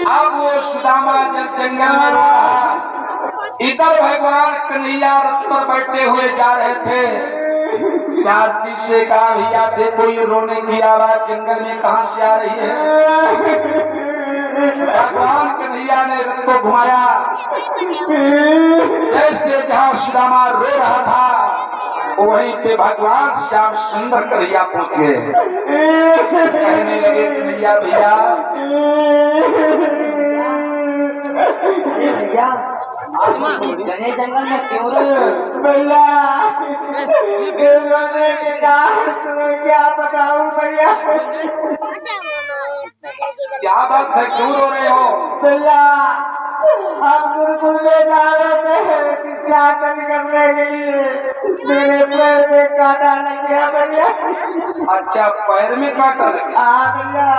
अब वो सुदामा जब जंगल में रहा, इधर भगवान कन्हैया रथ पर बैठे हुए जा रहे थे। साथी से कहा, भैया देखो ये रोने की आवाज जंगल में कहां से आ रही है। भगवान कन्हैया ने रथ को घुमाया, जैसे जहां सुदामा रो रहा था वहीं पे भगवान श्याम सुंदर कन्हैया पहुंच गए। कहने लगे, कन्हैया भैया घने जंगल में क्यों रहे भैया? क्या बताऊं भैया? क्या बात है, क्यों रो रहे हो? भैया हम गुरुकुल में जा रहे थे भिक्षाटन करने के लिए, मेरे पैर में कांटा लग गया भैया। अच्छा, पैर में कांटा लगा? हाँ भैया।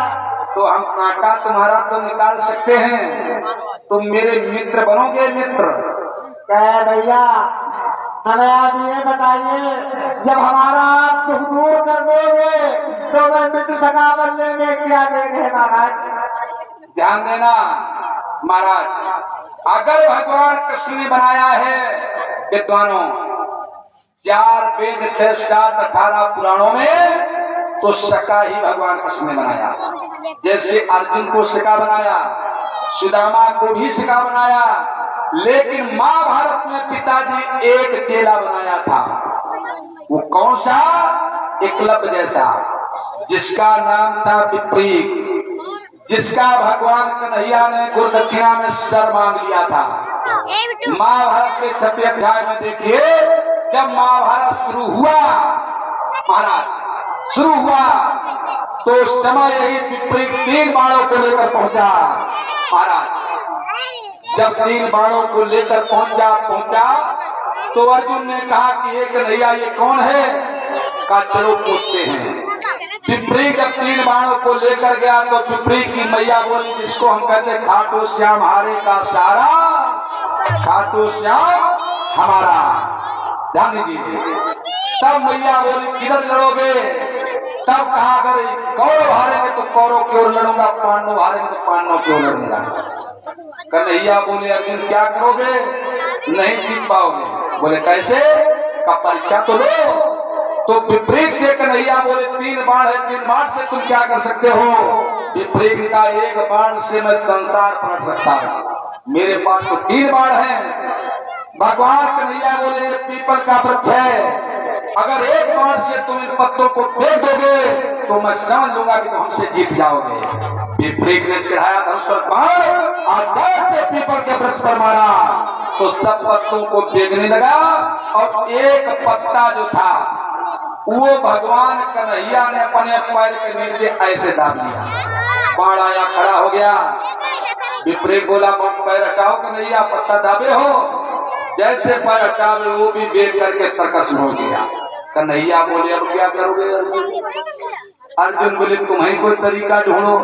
तो हम कांटा तुम्हारा तो निकाल सकते हैं, तुम मेरे मित्र बनोगे? मित्र क्या भैया, हमें आप ये बताइए, जब हमारा आप दुख दूर कर दोगे तो मैं मित्र सखा बनने में क्या देंगे महाराज? ध्यान देना महाराज, अगर भगवान कृष्ण ने बनाया है विद्वानों 4 वेद 6 7 18 पुराणों में, तो सखा ही भगवान कृष्ण ने बनाया। जैसे अर्जुन को सखा बनाया, सुदामा को भी सखा बनाया, लेकिन महाभारत में पिताजी एक चेला बनाया था। वो कौन सा? एकलव्य जैसा, जिसका नाम था विप्रीत, जिसका भगवान कन्हैया ने गुरुदक्षिणा में सर मांग लिया था। महाभारत के 6वें अध्याय में देखिए, जब महाभारत शुरू हुआ, महाराज शुरू हुआ, तो उस समय यही विपरीत 3 बाणों को लेकर पहुंचा। महाराज जब 3 बाणों को लेकर पहुंचा तो अर्जुन ने कहा कि ये कन्हैया ये कौन है? का चलो पूछते हैं। विपरीत जब 3 बाणों को लेकर गया तो विपरीत की मैया बोली, जिसको हम कहते खाटू श्याम हारे का सारा, खाटू श्याम हमारा। ध्यान दीजिए, तब मैया बोली किधर लड़ोगे? तब कहा, अगर कौरव हारेंगे तो कौरव की ओर लड़ूंगा, पांडव हारेंगे तो पांडव की ओर लड़ूंगा। कन्हैया बोले, अर्जुन क्या करोगे? नहीं जीत पाओगे। बोले कैसे? का परीक्षा तो लो। तो विपरीत से कन्हैया बोले, 3 बाण है, 3 बाण से तुम क्या कर सकते हो? विपरीत का 1 बाण से मैं संसार पलट सकता हूँ, मेरे पास तो 3 बाण है। भगवान कन्हैया बोले, पीपल का वृक्ष है, अगर 1 बाण से तुम इन पत्तों को फेंक दोगे तो मैं समझ लूंगा कि तुम हमसे जीत जाओगे। विपरीत ने चढ़ाया धनुष पर बाण, आकाश से पीपल के वृक्ष पर मारा तो सब पत्तों को फेंकने लगा, और एक पत्ता जो था वो भगवान कन्हैया ने अपने पैर के नीचे ऐसे दाब लिया। बाण आया, खड़ा हो गया। विपरीत बोला, पैर हटाओ कन्हैया, पत्ता दाबे हो। जैसे पैर हटावे वो भी बेच करके तर्कस हो गया। कन्हैया बोले, अब क्या करोगे? अर्जुन बोले, तुम्हें कोई तरीका ढूंढो।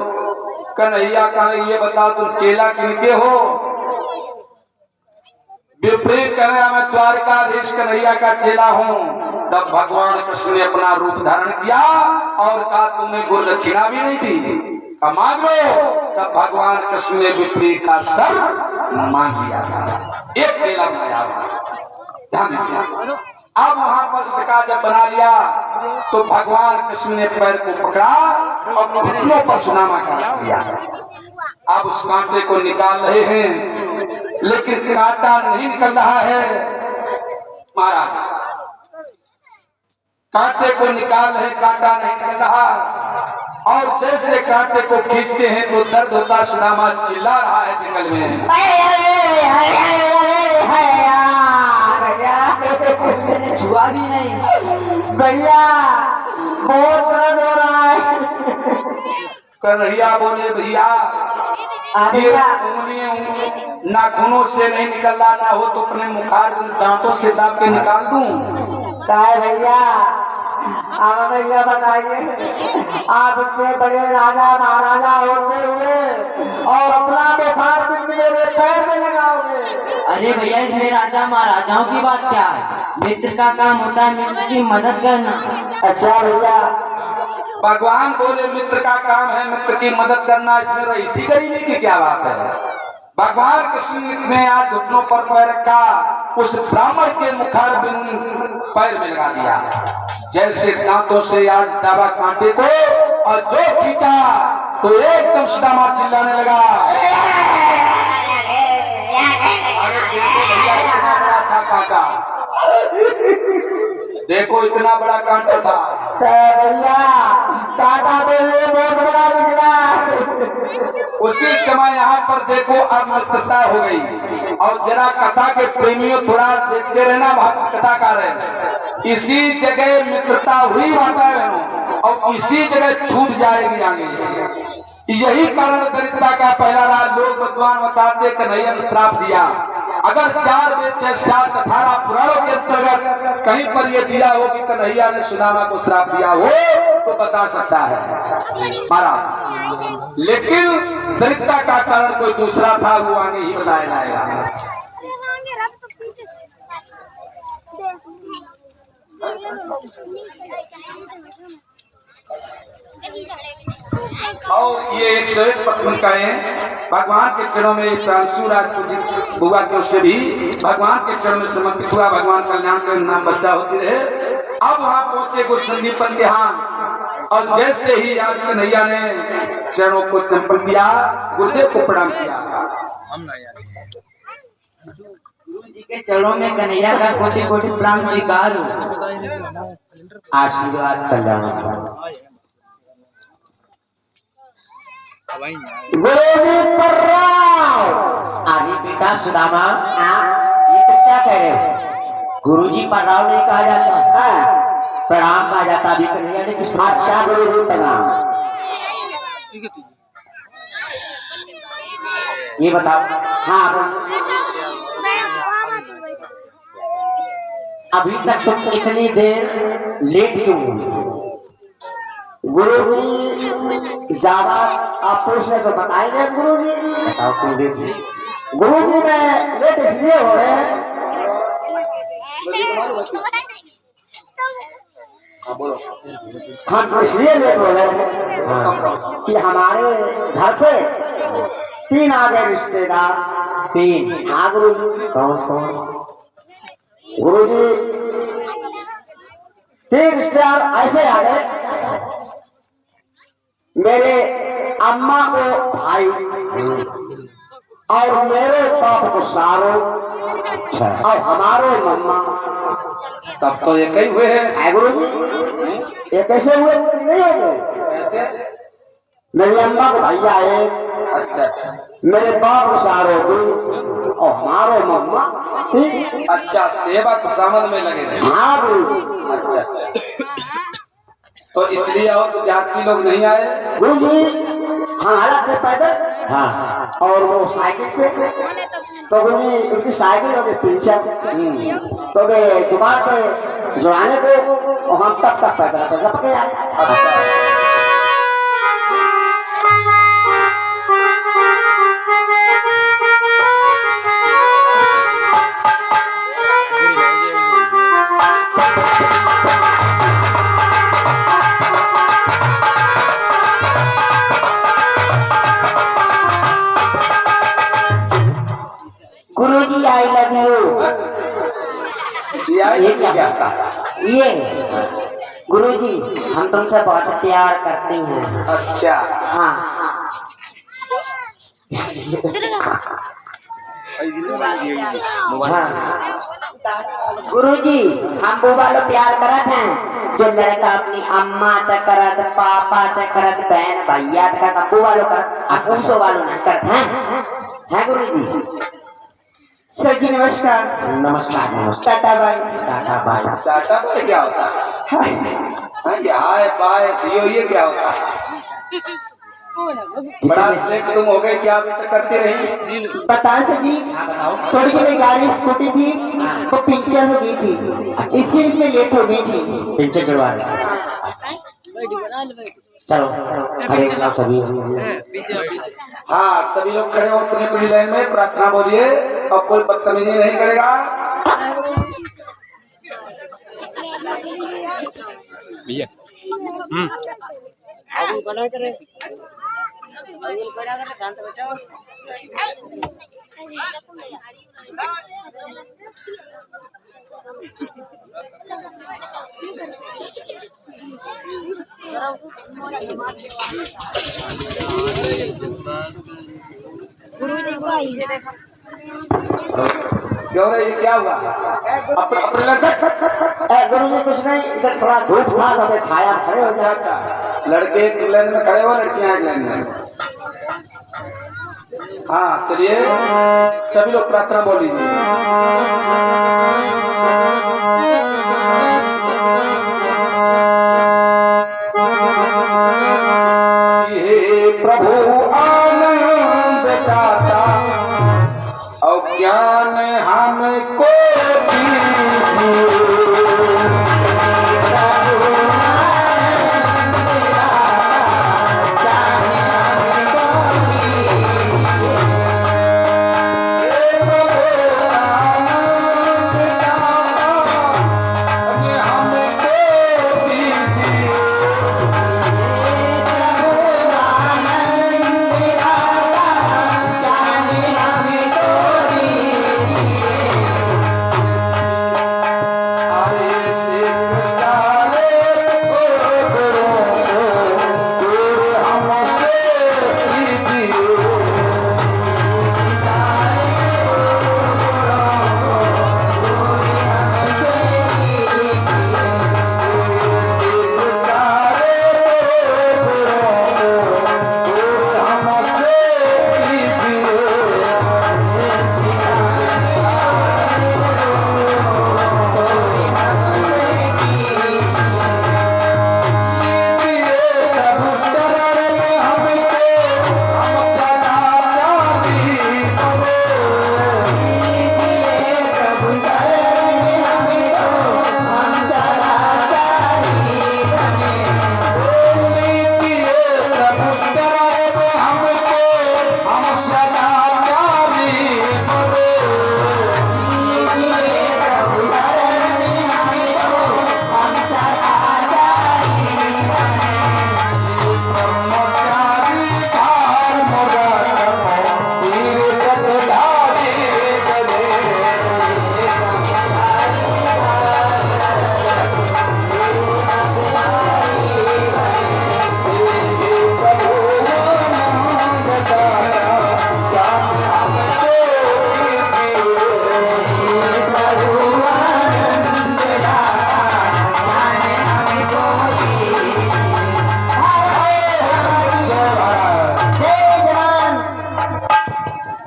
कन्हैया कहे, ये बताओ तुम चेला किनके हो? विपरीत कहे, मैं द्वारकाधीश कन्हैया का चेला हूँ। तब भगवान कृष्ण ने अपना रूप धारण किया और कहा, तुमने गुरुदक्षिणा भी नहीं दी, मांग लो। तब भगवान कृष्ण ने विपरीत का सर मांग लिया था, एक चेला बनाया था। ध्यान दीजिए, अब वहां पर सका जब बना लिया तो भगवान कृष्ण ने पैर को पकड़ा और घुटनों पर सुनामा काट दिया। अब उस कांटे को निकाल रहे हैं, लेकिन कांटा नहीं निकल रहा है। महाराज कांटे को निकाल रहे, कांटा नहीं निकल रहा, और जैसे कांटे को खींचते हैं तो दर्द होता। सुदामा चिल्ला रहा है जंगल में, छुआ भी नहीं भैया, बहुत दर्द हो रहा है। कन्हैया बोले, भैया नाखूनों से नहीं निकल रहा, ना हो तो अपने मुखार दांतों से दाब के निकाल दूं। भैया आप हमें यह बताइए, आप इतने बड़े राजा महाराजा होते हुए और अपना बुखार मेरे पैर में लगाओगे? अरे भैया, इसमें राजा महाराजाओं की बात क्या है? मित्र का काम होता है मित्र की मदद करना। अच्छा भैया, भगवान बोले मित्र का काम है मित्र की मदद करना, इसमें रईसी गरीबी की क्या बात है। भगवान कृष्ण ने आज घुटनों पर पैर रखा, उस ब्राह्मण के मुखार बिन पैर में लगा दिया, जैसे दांतों से आज दबा कांटे को, और जो खींचा तो एकदम सुदामा चिल्लाने लगा, अरे देखो भैया इतना बड़ा था कांटा, देखो इतना बड़ा कांटा था भैया, कांटा तो ये बहुत बड़ा निकला। उसी समय यहाँ पर देखो अब मित्रता हो गई। और जरा कथा के प्रेमियों थोड़ा देखते रहना, भक्त कथाकार है, इसी जगह मित्रता हुई माता बहनों, और इसी जगह छूट जाएगी आगे। यही कारण दरिद्रता का पहला राज लोग भगवान बताते कन्हैया ने श्राप दिया। अगर 4 वेद से 7 18 पुराणों के अंतर्गत कहीं पर यह दिया हो कि कन्हैया ने सुदामा को श्राप दिया हो तो बता सकता है महाराज, लेकिन दरिद्रता का कारण कोई दूसरा था, वो आगे ही बताया जाएगा। और ये 101 पत्नी का है, भगवान के चरणों में प्रांशु राजपूत बुआ के उससे भी भगवान के चरणों में समर्पित हुआ, भगवान कल्याण के नाम बच्चा होती रहे। अब वहां पहुंचे कुछ संदीपन के यहाँ, और जैसे ही आज कन्हैया ने चरणों को चंपल किया, गुरुदेव को प्रणाम किया। गुरु जी के चरणों में कन्हैया का कोटि कोटि प्रणाम स्वीकार हो, आशीर्वाद कल्याण। गुरुजी प्रणाम। अरे बेटा सुदामा, ये तुम क्या कह रहे हो? गुरुजी प्रणाम नहीं कहा जाता है, प्रणाम कहा जाता। अभी कन्हैया ने किस अच्छा गुरुजी प्रणाम। ये बताओ। हाँ, अभी तक तुम इतनी देर लेट क्यों हुई? गुरुजी ज्यादा आप पूछ रहे तो बताएंगे गुरुजी। बताओ कुलदेव। गुरुजी में लेट इसलिए हो रहे हैं, हम इसलिए लेट हो रहे हैं कि हमारे घर पे 3 आ गए रिश्तेदार। 3? हाँ गुरुजी। कौन कौन? गुरुजी 3 रिश्तेदार ऐसे आ गए, मेरे अम्मा को भाई, और मेरे बाप को सारो, और हमारे मम्मा। तब तो ये कई हुए हैं। गुरुजी ये कैसे हुए? नहीं हो गए। मेरी अम्मा को भैया एक, अच्छा, मेरे बाप को सारो 2, और हमारे मम्मा 3। अच्छा, सेवा खुशामद में लगे थे। हाँ गुरुजी। अच्छा, तो इसलिए और विद्यार्थी लोग नहीं आए। गुरुजी हमारा थे पैदल, हाँ, और वो साइकिल से, तो गुरुजी उनकी साइकिल हो गई पिंचर, तो वे दुकान पे जुड़ाने को, और हम तब तक पैदल लपक गया। गुरुजी आई लव यू। ये क्या था? ये गुरुजी हम तुमसे बहुत प्यार करती हैं। अच्छा, हाँ गुरुजी हम वो वालों प्यार करत हैं जो लड़का अपनी अम्मा तक करत, पापा तक करत, बहन भैया तक करत, वो वालों करत, अपूसो वालों नहीं करत हैं गुरुजी। सर जी नमस्कार। नमस्कार। नमस्कार टाटा बाय। Tata bye. चाटा बोले क्या होता है? क्या हाय बाय ये क्या होता है? बड़ा लेट तुम हो गए, क्या अभी तक करते रही? बताओ सर जी। बताओ। थोड़ी सी मेरी गाड़ी स्कूटी थी, वो पंचर हो गई थी, इसीलिए मैं लेट हो गई थी। पिंचर जुड़वा रहे। चलो खड़े हो सभी। हाँ, सभी लोग खड़े हो अपनी अपनी लाइन में, प्रार्थना बोलिए और कोई बदतमीजी नहीं करेगा। भैया क्यों रे, ये क्या हुआ? अपने गुरु जी कुछ नहीं, इधर थोड़ा धूप था तो मैं छाया खड़े हो जाए। अच्छा, लड़के एक लाइन में खड़े हो, लड़कियां एक लाइन में। हाँ चलिए, सभी लोग प्रार्थना बोल लीजिए। हे प्रभु आनंद दाता, और ज्ञान हमको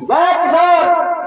जय किशोर।